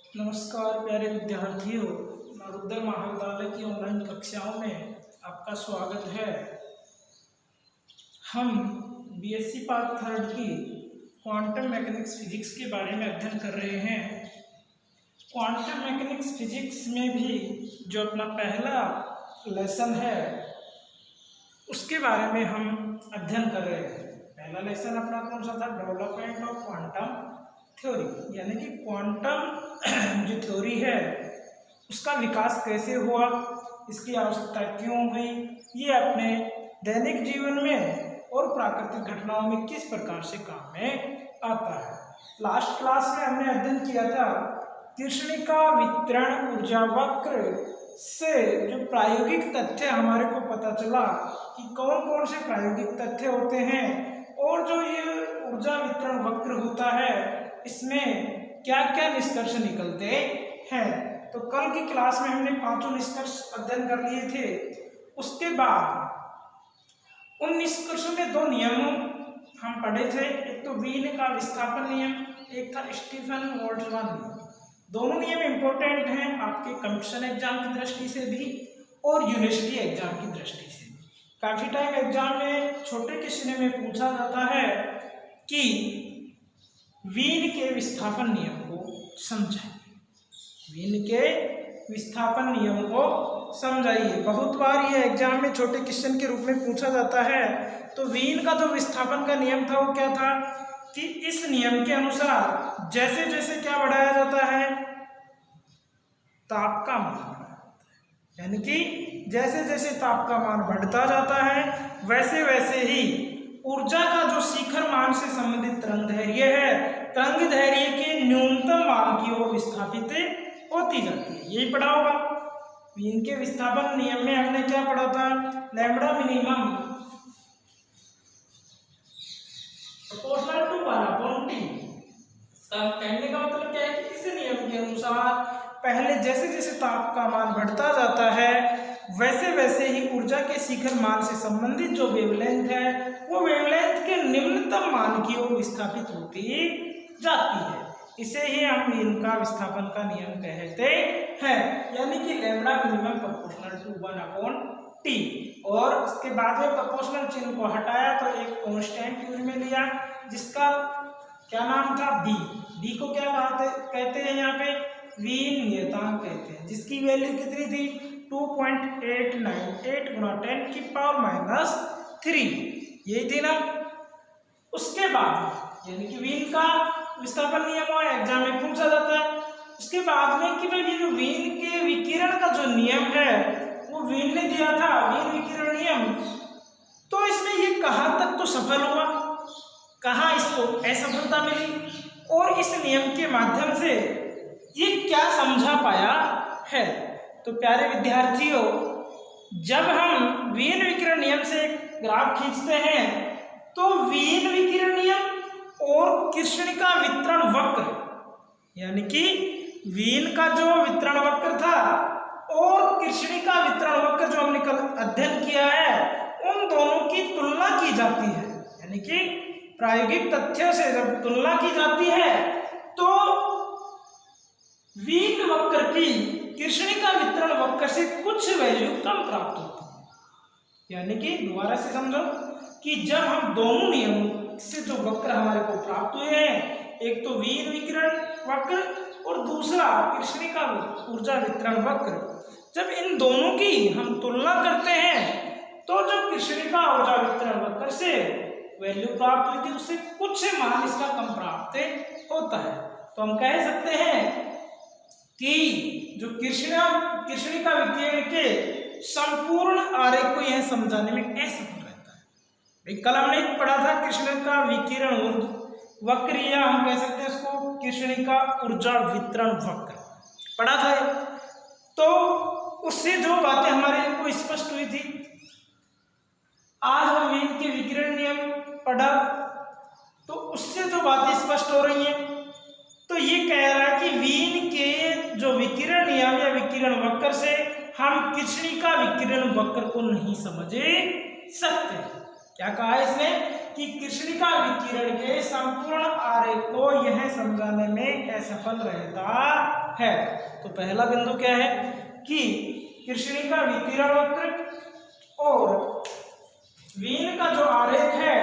नमस्कार प्यारे विद्यार्थियों, नवोदय महाविद्यालय की ऑनलाइन कक्षाओं में आपका स्वागत है। हम बीएससी पार्ट 3 की क्वांटम मैकेनिक्स फिजिक्स के बारे में अध्ययन कर रहे हैं। क्वांटम मैकेनिक्स फिजिक्स में भी जो अपना पहला लेसन है उसके बारे में हम अध्ययन कर रहे हैं। पहला लेसन अपना कौन सा था? डेवलपमेंट ऑफ क्वांटम थ्योरी, यानी कि क्वांटम जो थ्योरी है उसका विकास कैसे हुआ, इसकी आवश्यकता क्यों हुई, ये अपने दैनिक जीवन में और प्राकृतिक घटनाओं में किस प्रकार से काम में आता है। लास्ट क्लास में हमने अध्ययन किया था कृष्णिका वितरण ऊर्जा वक्र से जो प्रायोगिक तथ्य हमारे को पता चला कि कौन कौन से प्रायोगिक तथ्य होते हैं और जो ये ऊर्जा वितरण वक्र होता है इसमें क्या क्या निष्कर्ष निकलते हैं। तो कल की क्लास में हमने 5 निष्कर्ष अध्ययन कर लिए थे। उसके बाद उन निष्कर्षों के 2 नियम हम पढ़े थे। एक तो वीन का विस्थापन नियम, एक था स्टीफन बोल्ट्जमैन नियम। दोनों नियम इंपॉर्टेंट हैं आपके कंपटीशन एग्जाम की दृष्टि से भी और यूनिवर्सिटी एग्जाम की दृष्टि से। काफी टाइम एग्जाम में छोटे क्वेश्चन में पूछा जाता है कि वीन के विस्थापन नियम को समझाइए, वीन के विस्थापन नियम को समझाइए। बहुत बार ये एग्जाम में छोटे क्वेश्चन के रूप में पूछा जाता है। तो वीन का जो विस्थापन का नियम था वो क्या था कि इस नियम के अनुसार जैसे जैसे क्या बढ़ाया जाता है, ताप का मान, यानी कि जैसे जैसे ताप का मान बढ़ता जाता है वैसे वैसे ही ऊर्जा का जो शिखर मान से संबंधित तरंगदैर्घ्य है, तरंगदैर्घ्य के न्यूनतम मान की ओर विस्थापित होती जाती है। यही पढ़ा होगा। वीन के विस्थापन नियम में हमने क्या पढ़ा था? Lambda minimum proportional to 1/T। कहने का मतलब क्या है कि इस नियम के अनुसार पहले जैसे जैसे ताप का मान बढ़ता जाता है वैसे वैसे ही ऊर्जा के शिखर मान से संबंधित जो वेवलेंथ है वो वेवलेंथ के निम्नतम मान की ओर विस्थापित होती जाती है। इसे ही हम वीन का विस्थापन का नियम कहते हैं, यानी कि lambda minimum proportional to 1/T। और उसके बाद में प्रोपोर्शनल चिन्ह को हटाया तो एक कांस्टेंट यूज में लिया जिसका क्या नाम था? बी को क्या कहते हैं? यहाँ पे वीन नियतांक कहते हैं, जिसकी वैल्यू कितनी थी? 2.898 × 10⁻³ यही थी ना। उसके बाद यानी कि वीन का विस्थापन नियम और एग्जाम में पूछा जाता है। उसके बाद में कि भाई ये जो वीन के विकिरण का जो नियम है वो वीन ने दिया था, वीन विकिरण नियम। तो इसमें ये कहाँ तक तो सफल हुआ, कहाँ इसको असफलता मिली और इस नियम के माध्यम से ये क्या समझा पाया है। तो प्यारे विद्यार्थियों, जब हम वीन विकिरण नियम से ग्राफ खींचते हैं तो वीन विकिरण नियम और कृष्णिका वितरण वक्र, यानी कि वीन का जो वितरण वक्र था और कृष्णिका वितरण वक्र जो हमने कल अध्ययन किया है उन दोनों की तुलना की जाती है। यानी कि प्रायोगिक तथ्यों से जब तुलना की जाती है तो वीन वक्र की कृष्णिका वितरण वक्र से कुछ वैल्यू कम प्राप्त होती है। यानी कि दोबारा से समझो कि जब हम दोनों नियमों से जो वक्र हमारे को प्राप्त हुए हैं, एक तो वीन विकिरण वक्र और दूसरा कृष्णिका ऊर्जा वितरण वक्र, जब इन दोनों की हम तुलना करते हैं तो जो कृष्णिका ऊर्जा वितरण वक्र से वैल्यू प्राप्त हुई थी उससे कुछ मान इसका कम प्राप्त होता है। तो हम कह सकते हैं कि जो कृष्णिका विकिरण के संपूर्ण आरेख को यह समझाने में असफल रहता है। कल हमने पढ़ा था कृष्णिका विकिरण वक्र, या हम कह सकते हैं उसको कृष्णिका ऊर्जा वितरण वक्र पढ़ा था। तो उससे जो बातें हमारे को स्पष्ट हुई थी, आज हम वीन के विकिरण नियम पढ़ा तो उससे जो बातें स्पष्ट हो रही हैं। तो ये कह रहा है कि वीन के जो विकिरण नियम या विकिरण वक्र से हम कृष्णिका विकिरण वक्र को नहीं समझ सकते। क्या कहा है इसने कि कृष्णिका विकिरण के संपूर्ण आरेख को यह समझाने में असफल रहता है। तो पहला बिंदु क्या है कि कृष्णिका विकिरण वक्र और वीन का जो आरेख है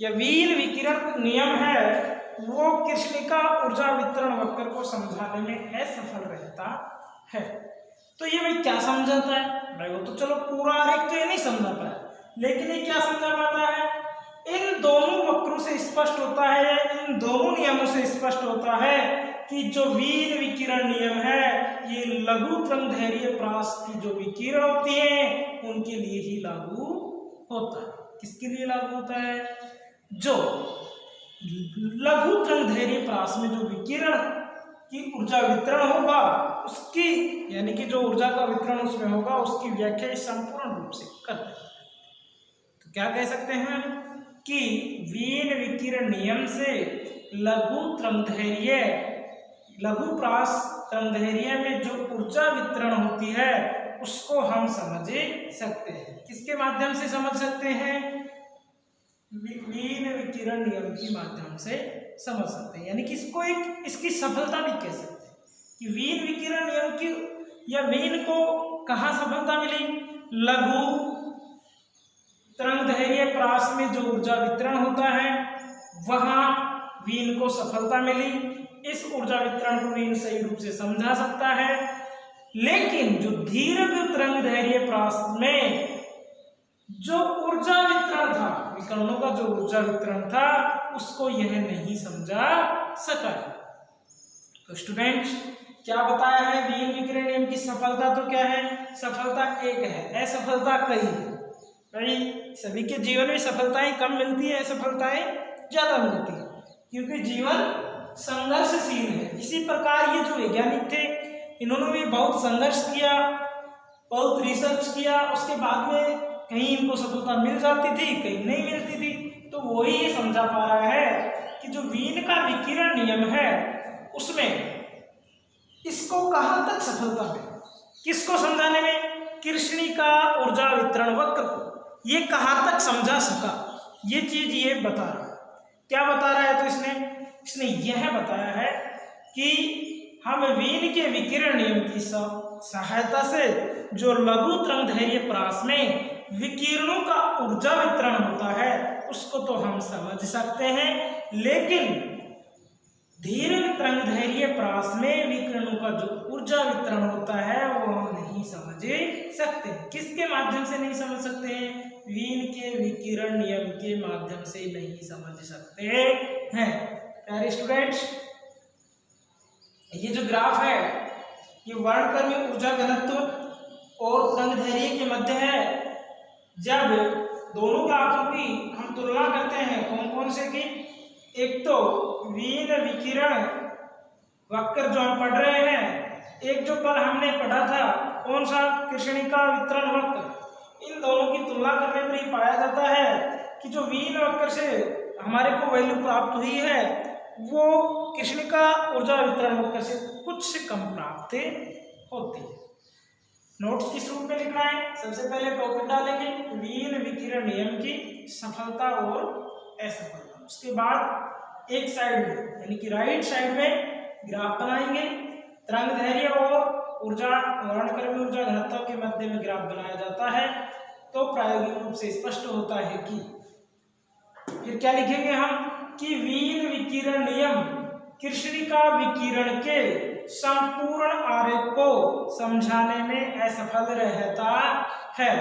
या वीन विकिरण नियम है वो कृष्णिका ऊर्जा वितरण वक्र को समझाने में असफल रहता है। तो ये भाई क्या समझाता है भाई? वो तो चलो पूरा आरेख तो ये नहीं समझा पाया, लेकिन ये क्या समझा पाता है? इन दोनों वक्रों से स्पष्ट होता है, इन दोनों नियमों से स्पष्ट होता है कि जो वीन विकिरण नियम है ये लघु तरंगदैर्घ्य प्रास की जो विकिरण होती है उनके लिए ही लागू होता है। किसके लिए लागू होता है? जो लघु तरंगदैर्घ्य प्रास में जो विकिरण की ऊर्जा वितरण होगा उसकी, यानी कि जो ऊर्जा का वितरण उसमें होगा उसकी व्याख्या संपूर्ण रूप से करते हैं। तो क्या कह सकते हैं कि वीन विकिरण नियम से लघु तरंगदैर्घ्य, लघु प्रास तरंगदैर्घ्य में जो ऊर्जा वितरण होती है उसको हम समझ सकते हैं। किसके माध्यम से समझ सकते हैं? वीन विकिरण नियम के माध्यम से समझ सकते हैं। यानी कि इसको एक इसकी सफलता भी कह सकते हैं कि वीन विकिरण नियम की या वीन को कहाँ सफलता मिली? लघु तरंगदैर्घ्य प्रास में जो ऊर्जा वितरण होता है वहां वीन को सफलता मिली। इस ऊर्जा वितरण को वीन सही रूप से समझा सकता है, लेकिन जो दीर्घ तरंगदैर्घ्य प्रास में जो ऊर्जा वितरण था, विकिरणों का जो ऊर्जा वितरण था उसको यह नहीं समझा सका। तो स्टूडेंट्स क्या बताया है? वीन विकिरण नियम की सफलता तो क्या है? सफलता एक है, असफलता कई है। भाई सभी के जीवन में सफलताएं कम मिलती है, असफलताएं ज्यादा मिलती है, क्योंकि जीवन संघर्षशील है। इसी प्रकार ये जो वैज्ञानिक थे इन्होंने भी बहुत संघर्ष किया, बहुत रिसर्च किया, उसके बाद में कहीं इनको सफलता मिल जाती थी, कहीं नहीं मिलती थी। तो वही ये समझा पा रहा है कि जो वीन का विकिरण नियम है उसमें इसको कहां तक सफलता मिली, किसको समझाने में? कृष्णिका ऊर्जा वितरण वक्र को ये कहां तक समझा सका, ये चीज ये बता रहा है। क्या बता रहा है? तो इसने यह बताया है कि हम वीन के विकिरण नियम की सहायता से जो लघु तरंगदैर्घ्य प्रास में विकिरणों का ऊर्जा वितरण होता है उसको तो हम समझ सकते हैं, लेकिन दीर्घ तरंगदैर्घ्य प्रास में विकिरणों का जो ऊर्जा वितरण होता है वो हम नहीं समझ सकते। किसके माध्यम से नहीं समझ सकते हैं? वीन के विकिरण नियम के माध्यम से नहीं समझ सकते हैं। प्यारे स्टूडेंट्स, ये जो ग्राफ है ये वर्णक्रमीय ऊर्जा घनत्व और तरंगदैर्घ्य के मध्य है। जब दोनों ग्राफों की हम तुलना करते हैं कौन कौन से की, एक तो वीन विकिरण वक्र जो हम पढ़ रहे हैं, एक जो कल हमने पढ़ा था कौन सा? कृष्णिका वितरण वक्र। इन दोनों की तुलना करने पर ही पाया जाता है कि जो वीन वक्र से हमारे को वैल्यू प्राप्त हुई है वो कृष्णिका ऊर्जा वितरण वक्र से कुछ से कम प्राप्त होती है। नोट्स किस रूप में लिखना है? सबसे पहले टॉपिक डालेंगे वीन विकिरण नियम की सफलता और असफलता। उसके बाद एक साइड में यानी कि राइट साइड में ग्राफ बनाएंगे, तरंगदैर्घ्य और ऊर्जा वर्णक्रमीय ऊर्जा घनत्व के मध्य में ग्राफ बनाया जाता है। तो प्रायोगिक रूप से स्पष्ट होता है कि फिर क्या लिखेंगे हम कि वीन विकिरण नियम कृष्णिका विकिरण के संपूर्ण आरेख को समझाने में असफल रहता है।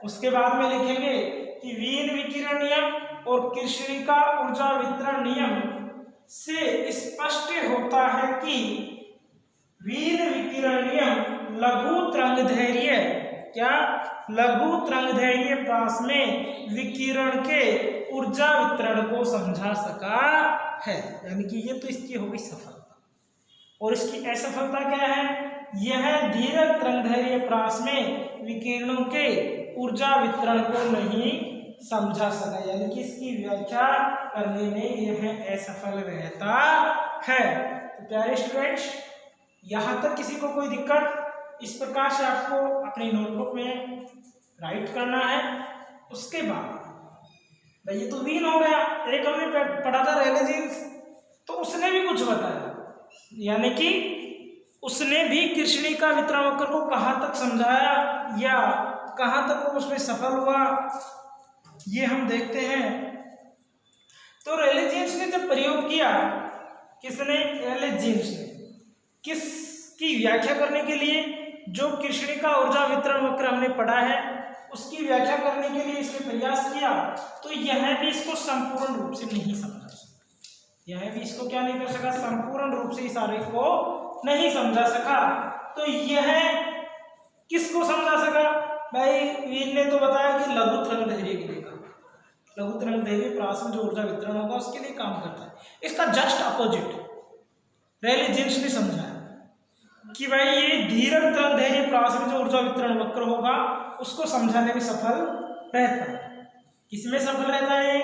उसके बाद में लिखेंगे कि वीन विकिरण नियम और कृष्णिका ऊर्जा वितरण नियम से स्पष्ट होता है कि वीन विकिरण नियम लघु तरंगदैर्घ्य, क्या? लघु तरंगदैर्घ्य प्रास में विकिरण के ऊर्जा वितरण को समझा सका है। यानी कि ये तो इसकी हो गई सफलता। और इसकी असफलता क्या है? यह दीर्घ तरंगदैर्घ्य प्रास में विकिरणों के ऊर्जा वितरण को नहीं समझा सका, यानी कि इसकी व्याख्या करने में यह असफल रहता है। तो प्यारे स्टूडेंट्स, यहाँ तक किसी को कोई दिक्कत? इस प्रकार से आपको अपनी नोटबुक में राइट करना है। उसके बाद भाई ये तो वीन हो गया, एक हमने पढ़ा था रेलेजेंस यानी कि उसने भी कृष्णिका वितरण वक्र को कहाँ तक समझाया या कहाँ तक वो उसमें सफल हुआ, ये हम देखते हैं। तो रेले जीन्स ने जब प्रयोग किया, किसने? रेले जीन्स ने, किसकी व्याख्या करने के लिए? जो कृष्णिका ऊर्जा वितरण वक्र हमने पढ़ा है उसकी व्याख्या करने के लिए इसने प्रयास किया, तो यह भी इसको संपूर्ण रूप से नहीं समझा सका। यह भी इसको क्या नहीं कर सका? संपूर्ण रूप से इस आरेख को नहीं समझा सका। तो यह किसको समझा सका? भाई वीन ने तो बताया कि लघु तरंग धैर्य के लिए काम, लघु तरंग धैर्य प्रास में जो ऊर्जा वितरण होगा उसके लिए काम करता है। इसका जस्ट अपोजिट रेले जीन्स ने समझा कि भाई ये धीरक तरंग धैर्य प्रास में जो ऊर्जा वितरण वक्र होगा उसको समझाने में सफल रहता है। किसमें सफल रहता है?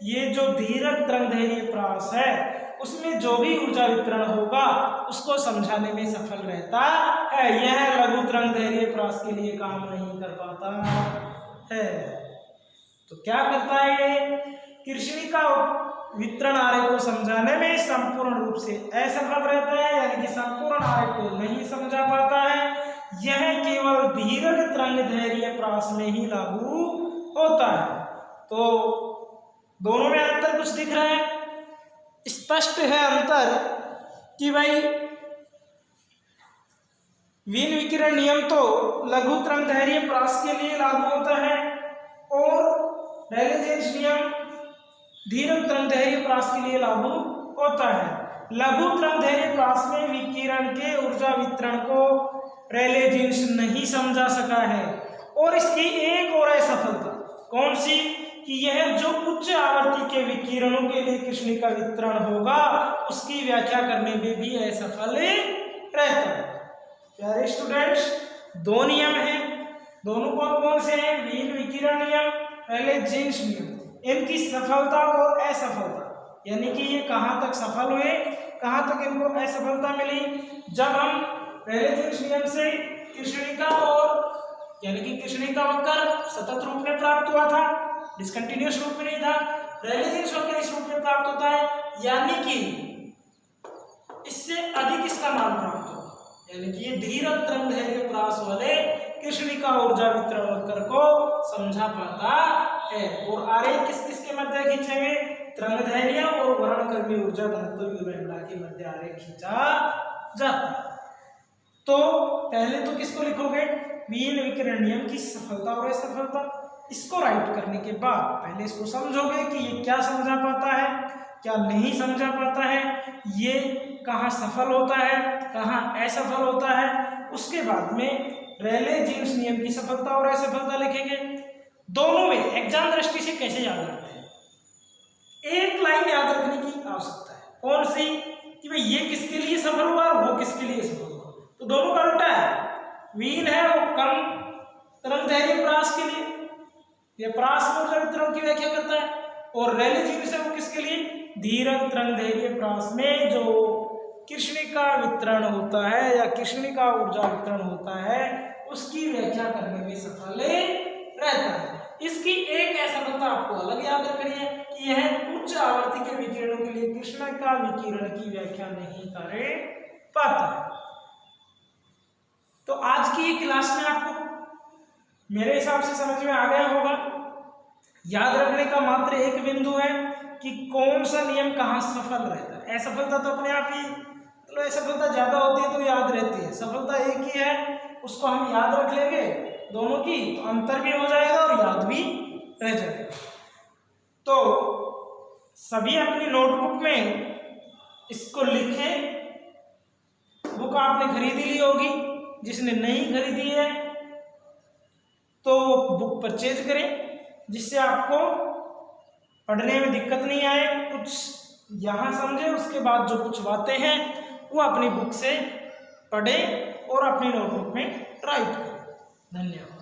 ये जो धीरक तरंग धैर्य प्रास है उसमें जो भी ऊर्जा वितरण होगा उसको समझाने में सफल रहता है। यह लघु तरंग धैर्य प्रास के लिए काम नहीं कर पाता है। तो क्या करता है ये? कृष्णिका वितरण आरेख को समझाने में संपूर्ण रूप से असफल रहता है, यानी कि संपूर्ण आरेख को नहीं समझा पाता है। यह केवल धीरक तरंग धैर्य प्रास में ही लागू होता है। तो दोनों में अंतर कुछ दिख रहा है? स्पष्ट है अंतर कि भाई वीन विकिरण नियम तो लघु तरंग धैर्य प्रास के लिए लागू होता है और रेले जीन्स नियम धीरक तरंग धैर्य प्रास के लिए लागू होता है। लघु तरंग धैर्य प्रास में विकिरण के ऊर्जा वितरण को रेले जीन्स नहीं समझा सका है। और इसकी एक और असफलता कौन सी? कि यह जो उच्च आवर्ती के विकिरणों के लिए कृष्णिका वितरण होगा उसकी व्याख्या करने में भी असफल रहता है। प्यारे स्टूडेंट्स, दो नियम हैं, दोनों कौन कौन से हैं? वीन विकिरण नियम, रेले जीन्स नियम। इनकी सफलता और असफलता, यानी कि ये कहाँ तक सफल हुए, कहाँ तक इनको असफलता मिली। जब हम रेले जीन्स नियम से कृष्णिका और यानी कि कृष्णिका वक्र सतत रूप में प्राप्त हुआ था, डिसकंटिन्यूअस रूप में नहीं था। रेले जीन्स वक्र इस रूप में प्राप्त होता है, यानी कि इससे अधिक इसका मान प्राप्त होगा, यानी कि ये धीरक तरंग धैर्य प्रास वाले कृष्णिका ऊर्जा वितरण वक्र को समझा पाता है। और आरेख किस किस के मध्य खींचेंगे? तरंग धैर्य और वर्णक्रमीय ऊर्जा घनत्व के मध्य आरेख खींचा जाता है। तो पहले तो किसको लिखोगे? वीन विकिरण नियम की सफलता और असफलता। इसको राइट करने के बाद पहले इसको समझोगे कि ये क्या समझा पाता है, क्या नहीं समझा पाता है, ये कहाँ सफल होता है, कहाँ असफल होता है। उसके बाद में रेले जीन्स नियम की सफलता और असफलता लिखेंगे। दोनों में एग्जाम दृष्टि से कैसे याद रखते हैं? एक लाइन याद रखने की आवश्यकता है। कौन सी? कि भाई ये किसके लिए सफल हुआ और वो किसके लिए सफल हुआ। तो दोनों का उल्टा है। वीन है वो कम तरंग धैर्य प्रास के लिए, ये प्रास ऊर्जा वितरण की व्याख्या करता है, और रेले जीन्स है वो किसके लिए? धीरक तरंग धैर्य प्रास में जो कृष्णिका वितरण होता है या कृष्णिका ऊर्जा वितरण होता है उसकी व्याख्या करने में सफल रहता है। इसकी एक असफलता आपको अलग याद रखनी है कि यह उच्च आवर्ती के विकिरणों के लिए कृष्णिका विकिरण की व्याख्या नहीं कर पाता है। तो आज की क्लास में आपको मेरे हिसाब से समझ में आ गया होगा। याद रखने का मात्र एक बिंदु है कि कौन सा नियम कहाँ सफल रहता है। असफलता तो अपने आप ही, मतलब असफलता ज्यादा होती है तो याद रहती है, सफलता एक ही है उसको हम याद रख लेंगे दोनों की, तो अंतर भी हो जाएगा और याद भी रह जाएगा। तो सभी अपनी नोटबुक में इसको लिखें। बुक आपने खरीदी ली होगी, जिसने नहीं खरीदी है तो बुक परचेज करें, जिससे आपको पढ़ने में दिक्कत नहीं आए। कुछ यहाँ समझे, उसके बाद जो कुछ बातें हैं वो अपनी बुक से पढ़ें और अपनी नोटबुक में राइट करें। धन्यवाद।